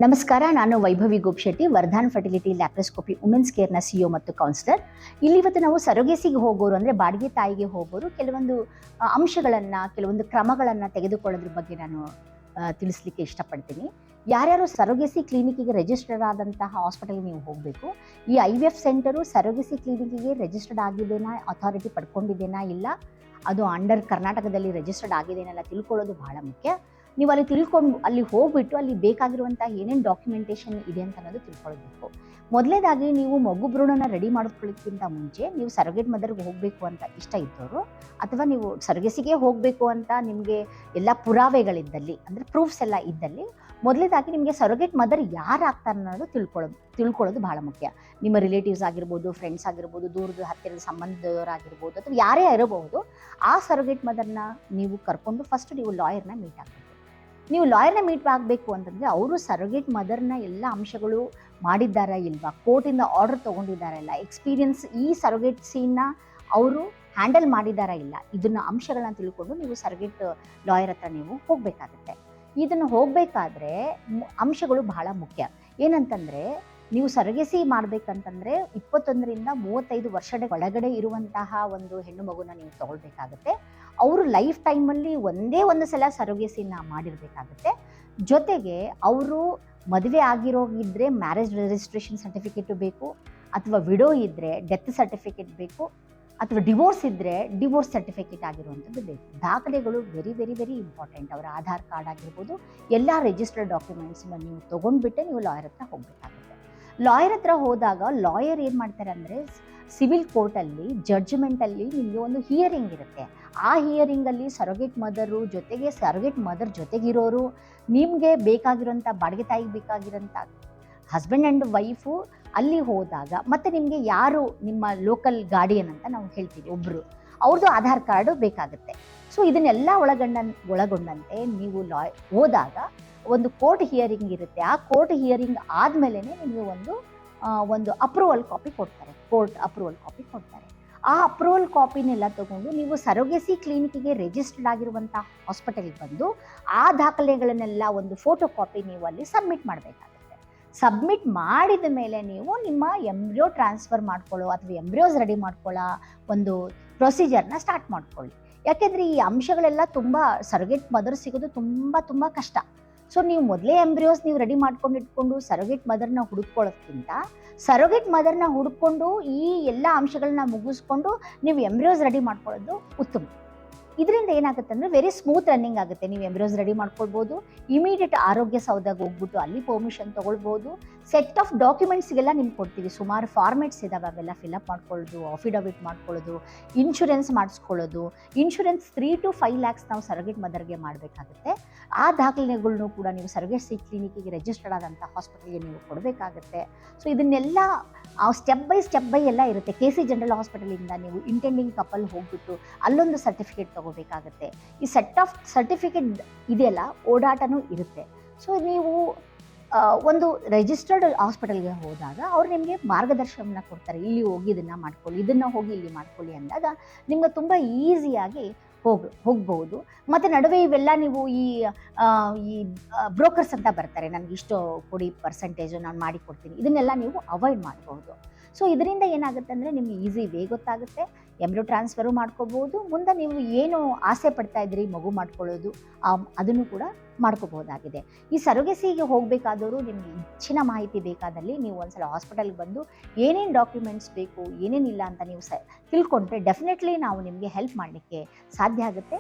ನಮಸ್ಕಾರ, ನಾನು Vaibhavi Gopshetty, Vardhan fertility laparoscopy women's ಕೇರ್ನ ಸಿಇಒ ಮತ್ತು ಕೌನ್ಸಿಲರ್. ಇಲ್ಲಿ ಇವತ್ತು ನಾವು ಸರೋಗೇಸಿಗೆ ಹೋಗೋರು ಅಂದರೆ ಬಾಡಿಗೆ ತಾಯಿಗೆ ಹೋಗೋರು ಕೆಲವೊಂದು ಅಂಶಗಳನ್ನು, ಕೆಲವೊಂದು ಕ್ರಮಗಳನ್ನು ತೆಗೆದುಕೊಳ್ಳೋದ್ರ ಬಗ್ಗೆ ನಾನು ತಿಳಿಸ್ಲಿಕ್ಕೆ ಇಷ್ಟಪಡ್ತೀನಿ. ಯಾರ್ಯಾರು ಸರೋಗೇಸಿ ಕ್ಲಿನಿಕ್ಕಿಗೆ ರಿಜಿಸ್ಟರ್ಡ್ ಆದಂತಹ ಹಾಸ್ಪಿಟಲ್ಗೆ ನೀವು ಹೋಗಬೇಕು. ಈ IVF ಸೆಂಟರು ಸರೋಗೇಸಿ ಕ್ಲಿನಿಕ್ಕಿಗೆ ರಿಜಿಸ್ಟರ್ಡ್ ಆಗಿದೆನಾ, ಅಥಾರಿಟಿ ಪಡ್ಕೊಂಡಿದ್ದೇನಾ ಇಲ್ಲ, ಅದು ಅಂಡರ್ ಕರ್ನಾಟಕದಲ್ಲಿ ರಿಜಿಸ್ಟರ್ಡ್ ಆಗಿದೆನಲ್ಲ ತಿಳ್ಕೊಳ್ಳೋದು ಬಹಳ ಮುಖ್ಯ. ನೀವು ಅಲ್ಲಿ ತಿಳ್ಕೊಂಡು ಅಲ್ಲಿ ಹೋಗ್ಬಿಟ್ಟು ಅಲ್ಲಿ ಬೇಕಾಗಿರುವಂಥ ಏನೇನು ಡಾಕ್ಯುಮೆಂಟೇಷನ್ ಇದೆ ಅಂತ ಅನ್ನೋದು ತಿಳ್ಕೊಳ್ಬೇಕು. ಮೊದಲನೇದಾಗಿ ನೀವು ಮಗು ಭ್ರೂಣನ ರೆಡಿ ಮಾಡ್ಕೊಳ್ಳೋಕ್ಕಿಂತ ಮುಂಚೆ ನೀವು ಸರೋಗೇಟ್ ಮದರ್ಗೆ ಹೋಗಬೇಕು ಅಂತ ಇಷ್ಟ ಇದ್ದವರು, ಅಥವಾ ನೀವು ಸರೋಗೇಸಿಗೆ ಹೋಗಬೇಕು ಅಂತ ನಿಮಗೆ ಎಲ್ಲ ಪುರಾವೆಗಳಿದ್ದಲ್ಲಿ, ಅಂದರೆ ಪ್ರೂಫ್ಸ್ ಎಲ್ಲ ಇದ್ದಲ್ಲಿ, ಮೊದಲನೇದಾಗಿ ನಿಮಗೆ ಸರೋಗೇಟ್ ಮದರ್ ಯಾರು ಆಗ್ತಾರೆ ಅನ್ನೋದು ತಿಳ್ಕೊಳ್ಳೋದು ಬಹಳ ಮುಖ್ಯ. ನಿಮ್ಮ ರಿಲೇಟಿವ್ಸ್ ಆಗಿರ್ಬೋದು, ಫ್ರೆಂಡ್ಸ್ ಆಗಿರ್ಬೋದು, ದೂರದ ಹತ್ತಿರದ ಸಂಬಂಧದವರಾಗಿರ್ಬೋದು, ಅಥವಾ ಯಾರೇ ಇರಬಹುದು, ಆ ಸರೋಗೇಟ್ ಮದರ್ನ ನೀವು ಕರ್ಕೊಂಡು ಫಸ್ಟ್ ನೀವು ಲಾಯರ್ನ ಮೀಟ್ ಆಗಬೇಕು. ನೀವು ಲಾಯರ್ನ ಮೀಟ್ ಆಗಬೇಕು ಅಂತಂದರೆ ಅವರು ಸರೋಗೇಟ್ ಮದರ್ನ ಎಲ್ಲ ಅಂಶಗಳು ಮಾಡಿದ್ದಾರಾ ಇಲ್ವಾ, ಕೋರ್ಟಿಂದ ಆರ್ಡರ್ ತೊಗೊಂಡಿದ್ದಾರಾ ಇಲ್ಲ, ಎಕ್ಸ್ಪೀರಿಯನ್ಸ್ ಈ ಸರೋಗೇಟ್ಸಿನ ಅವರು ಹ್ಯಾಂಡಲ್ ಮಾಡಿದ್ದಾರಾ ಇಲ್ಲ, ಇದನ್ನ ಅಂಶಗಳನ್ನ ತಿಳ್ಕೊಂಡು ನೀವು ಸರೋಗೇಟ್ ಲಾಯರ್ ಹತ್ರ ನೀವು ಹೋಗಬೇಕಾಗುತ್ತೆ. ಇದನ್ನು ಹೋಗಬೇಕಾದ್ರೆ ಅಂಶಗಳು ಬಹಳ ಮುಖ್ಯ. ಏನಂತಂದರೆ, ನೀವು ಸರೋಗೇಸಿ ಮಾಡಬೇಕಂತಂದರೆ 21ರಿಂದ 35 ವರ್ಷದ ಒಳಗಡೆ ಇರುವಂತಹ ಒಂದು ಹೆಣ್ಣು ಮಗುನ ನೀವು ತಗೊಳ್ಬೇಕಾಗುತ್ತೆ. ಅವರು ಲೈಫ್ ಟೈಮಲ್ಲಿ ಒಂದೇ ಒಂದು ಸಲ ಸರೋಗೇಸಿನ ಮಾಡಿರಬೇಕಾಗುತ್ತೆ. ಜೊತೆಗೆ ಅವರು ಮದುವೆ ಆಗಿರೋಗಿದ್ದರೆ ಮ್ಯಾರೇಜ್ ರಿಜಿಸ್ಟ್ರೇಷನ್ ಸರ್ಟಿಫಿಕೇಟು ಬೇಕು, ಅಥವಾ ವಿಡೋ ಇದ್ದರೆ ಡೆತ್ ಸರ್ಟಿಫಿಕೇಟ್ ಬೇಕು, ಅಥವಾ ಡಿವೋರ್ಸ್ ಇದ್ದರೆ ಡಿವೋರ್ಸ್ ಸರ್ಟಿಫಿಕೇಟ್ ಆಗಿರುವಂಥದ್ದು ಬೇಕು. ದಾಖಲೆಗಳು ವೆರಿ ವೆರಿ ವೆರಿ ಇಂಪಾರ್ಟೆಂಟ್. ಅವರ ಆಧಾರ್ ಕಾರ್ಡ್ ಆಗಿರ್ಬೋದು, ಎಲ್ಲ ರಿಜಿಸ್ಟರ್ಡ್ ಡಾಕ್ಯುಮೆಂಟ್ಸ್ನ ನೀವು ತೊಗೊಂಡ್ಬಿಟ್ಟೆ ನೀವು ಲಾಯರ್ ಹತ್ರ ಹೋಗಬೇಕಾಗುತ್ತೆ. ಲಾಯರ್ ಹತ್ರ ಹೋದಾಗ ಲಾಯರ್ ಏನು ಮಾಡ್ತಾರೆ ಅಂದರೆ, ಸಿವಿಲ್ ಕೋರ್ಟಲ್ಲಿ ಜಡ್ಜ್ಮೆಂಟಲ್ಲಿ ನಿಮಗೆ ಒಂದು ಹಿಯರಿಂಗ್ ಇರುತ್ತೆ. ಆ ಹಿಯರಿಂಗಲ್ಲಿ ಸರೋಗೇಟ್ ಮದರ್ ಜೊತೆಗಿರೋರು, ನಿಮಗೆ ಬೇಕಾಗಿರೋಂಥ ಬಾಡಿಗೆ ತಾಯಿಗೆ ಬೇಕಾಗಿರೋಂಥ ಹಸ್ಬೆಂಡ್ ಆ್ಯಂಡ್ ವೈಫು ಅಲ್ಲಿ ಹೋದಾಗ, ಮತ್ತು ನಿಮಗೆ ಯಾರು ನಿಮ್ಮ ಲೋಕಲ್ ಗಾರ್ಡಿಯನ್ ಅಂತ ನಾವು ಹೇಳ್ತೀವಿ ಒಬ್ಬರು, ಅವ್ರದ್ದು ಆಧಾರ್ ಕಾರ್ಡು ಬೇಕಾಗುತ್ತೆ. ಸೊ ಇದನ್ನೆಲ್ಲ ಒಳಗೊಂಡಂತೆ ನೀವು ಹೋದಾಗ ಒಂದು ಕೋರ್ಟ್ ಹಿಯರಿಂಗ್ ಇರುತ್ತೆ. ಆ ಕೋರ್ಟ್ ಹಿಯರಿಂಗ್ ಆದಮೇಲೆ ನಿಮಗೆ ಒಂದು ಅಪ್ರೂವಲ್ ಕಾಪಿ ಕೊಡ್ತಾರೆ, ಕೋರ್ಟ್ ಅಪ್ರೂವಲ್ ಕಾಪಿ ಕೊಡ್ತಾರೆ. ಆ ಅಪ್ರೂವಲ್ ಕಾಪಿನೆಲ್ಲ ತೊಗೊಂಡು ನೀವು ಸರೋಗೇಸಿ ಕ್ಲಿನಿಕ್ಕಿಗೆ ರಿಜಿಸ್ಟರ್ಡ್ ಆಗಿರುವಂಥ ಹಾಸ್ಪಿಟಲ್ಗೆ ಬಂದು ಆ ದಾಖಲೆಗಳನ್ನೆಲ್ಲ ಒಂದು ಫೋಟೋ ಕಾಪಿ ನೀವು ಅಲ್ಲಿ ಸಬ್ಮಿಟ್ ಮಾಡಬೇಕಾಗುತ್ತೆ. ಸಬ್ಮಿಟ್ ಮಾಡಿದ ಮೇಲೆ ನೀವು ನಿಮ್ಮ ಎಂಬ್ರಿಯೋ ಟ್ರಾನ್ಸ್ಫರ್ ಮಾಡ್ಕೊಳ್ಳೋ ಅಥವಾ ಎಂಬ್ರಿಯೋಸ್ ರೆಡಿ ಮಾಡ್ಕೊಳ್ಳೋ ಒಂದು ಪ್ರೊಸೀಜರ್ನ ಸ್ಟಾರ್ಟ್ ಮಾಡ್ಕೊಳ್ಳಿ. ಯಾಕೆಂದರೆ ಈ ಅಂಶಗಳೆಲ್ಲ ತುಂಬ ಸರೋಗೇಟ್ ಮದರ್ ಸಿಗೋದು ತುಂಬ ಕಷ್ಟ. ಸೊ ನೀವು ಮೊದಲೇ ಎಂಬ್ರಿಯೋಸ್ ನೀವು ರೆಡಿ ಮಾಡ್ಕೊಂಡು ಇಟ್ಕೊಂಡು ಸರೋಗೇಟ್ ಮದರ್ನ ಹುಡುಕೊಳ್ಳೋದ್ಕಿಂತ ಸರೋಗೇಟ್ ಮದರ್ನ ಹುಡ್ಕೊಂಡು ಈ ಎಲ್ಲ ಅಂಶಗಳನ್ನ ಮುಗಿಸ್ಕೊಂಡು ನೀವು ಎಂಬ್ರಿಯೋಸ್ ರೆಡಿ ಮಾಡ್ಕೊಳ್ಳೋದು ಉತ್ತಮ. ಇದರಿಂದ ಏನಾಗುತ್ತೆ ಅಂದರೆ ವೆರಿ ಸ್ಮೂತ್ ರನ್ನಿಂಗ್ ಆಗುತ್ತೆ. ನೀವು ಎಂಬ್ರಿಯೋಸ್ ರೆಡಿ ಮಾಡ್ಕೊಳ್ಬೋದು, ಇಮಿಡಿಯೇಟ್ ಆರೋಗ್ಯ ಸೌದಾಗ ಹೋಗ್ಬಿಟ್ಟು ಅಲ್ಲಿ ಪರ್ಮಿಷನ್ ತೊಗೊಳ್ಬೋದು. ಸೆಟ್ ಆಫ್ ಡಾಕ್ಯುಮೆಂಟ್ಸ್ಗೆಲ್ಲ ನಿಮ್ಗೆ ಕೊಡ್ತೀವಿ, ಸುಮಾರು ಫಾರ್ಮೆಟ್ಸ್ ಇದ್ದಾವೆ, ಅವೆಲ್ಲ ಫಿಲಪ್ ಮಾಡ್ಕೊಳ್ಳೋದು, ಅಫಿಡವಿಟ್ ಮಾಡ್ಕೊಳ್ಳೋದು, ಇನ್ಶೂರೆನ್ಸ್ ಮಾಡಿಸ್ಕೊಳ್ಳೋದು. ಇನ್ಶೂರೆನ್ಸ್ 3 to 5 lakhs ನಾವು ಸರೋಗೇಟ್ ಮದರ್ಗೆ ಮಾಡಬೇಕಾಗುತ್ತೆ. ಆ ದಾಖಲೆಗಳನ್ನು ಕೂಡ ನೀವು ಸರೋಗೇಸಿ ಕ್ಲಿನಿಕ್ಕಿಗೆ ರಿಜಿಸ್ಟರ್ಡ್ ಆದಂಥ ಹಾಸ್ಪಿಟಲ್ಗೆ ನೀವು ಕೊಡಬೇಕಾಗುತ್ತೆ. ಸೊ ಇದನ್ನೆಲ್ಲ ಸ್ಟೆಪ್ ಬೈ ಎಲ್ಲ ಇರುತ್ತೆ. KC ಜನರಲ್ ಹಾಸ್ಪಿಟಲಿಂದ ನೀವು ಇಂಟೆಂಡಿಂಗ್ ಕಪಲ್ ಹೋಗ್ಬಿಟ್ಟು ಅಲ್ಲೊಂದು ಸರ್ಟಿಫಿಕೇಟ್ ತಗೋಬೇಕಾಗುತ್ತೆ. ಈ ಸೆಟ್ ಆಫ್ ಸರ್ಟಿಫಿಕೇಟ್ ಇದೆಯಲ್ಲ, ಓಡಾಟನೂ ಇರುತ್ತೆ. ಸೊ ನೀವು ಒಂದು ರಿಜಿಸ್ಟರ್ಡ್ ಹಾಸ್ಪಿಟಲ್ಗೆ ಹೋದಾಗ ಅವ್ರು ನಿಮಗೆ ಮಾರ್ಗದರ್ಶನ ಕೊಡ್ತಾರೆ. ಇಲ್ಲಿ ಹೋಗಿ ಇದನ್ನು ಮಾಡ್ಕೊಳ್ಳಿ, ಇದನ್ನು ಹೋಗಿ ಇಲ್ಲಿ ಮಾಡ್ಕೊಳ್ಳಿ ಅಂದಾಗ ನಿಮ್ಗೆ ತುಂಬ ಈಸಿಯಾಗಿ ಹೋಗ್ಬೋದು. ಮತ್ತು ನಡುವೆ ಇವೆಲ್ಲ ನೀವು ಈ ಬ್ರೋಕರ್ಸ್ ಅಂತ ಬರ್ತಾರೆ, ನನಗೆ ಇಷ್ಟು ಕೊಡಿ ಪರ್ಸೆಂಟೇಜು ನಾನು ಮಾಡಿಕೊಡ್ತೀನಿ, ಇದನ್ನೆಲ್ಲ ನೀವು ಅವಾಯ್ಡ್ ಮಾಡ್ಬೋದು. ಸೊ ಇದರಿಂದ ಏನಾಗುತ್ತೆ ಅಂದರೆ ನಿಮಗೆ ಈಸಿ ವೇ ಗೊತ್ತಾಗುತ್ತೆ, ಎಂಬ್ರಿಯೋ ಟ್ರಾನ್ಸ್ಫರು ಮಾಡ್ಕೋಬೋದು. ಮುಂದೆ ನೀವು ಏನು ಆಸೆ ಪಡ್ತಾ ಇದ್ದೀರಿ ಮಗು ಮಾಡ್ಕೊಳ್ಳೋದು, ಅದನ್ನು ಕೂಡ ಮಾಡ್ಕೋಬಹುದಾಗಿದೆ. ಈ ಸರೋಗೇಸಿಗೆ ಹೋಗಬೇಕಾದವರು ನಿಮಗೆ ಹೆಚ್ಚಿನ ಮಾಹಿತಿ ಬೇಕಾದಲ್ಲಿ ನೀವು ಒಂದ್ಸಲ ಹಾಸ್ಪಿಟಲ್ಗೆ ಬಂದು ಏನೇನು ಡಾಕ್ಯುಮೆಂಟ್ಸ್ ಬೇಕು, ಏನೇನಿಲ್ಲ ಅಂತ ನೀವು ತಿಳ್ಕೊಂಡ್ರೆ ಡೆಫಿನೆಟ್ಲಿ ನಾವು ನಿಮಗೆ ಹೆಲ್ಪ್ ಮಾಡಲಿಕ್ಕೆ ಸಾಧ್ಯ ಆಗುತ್ತೆ.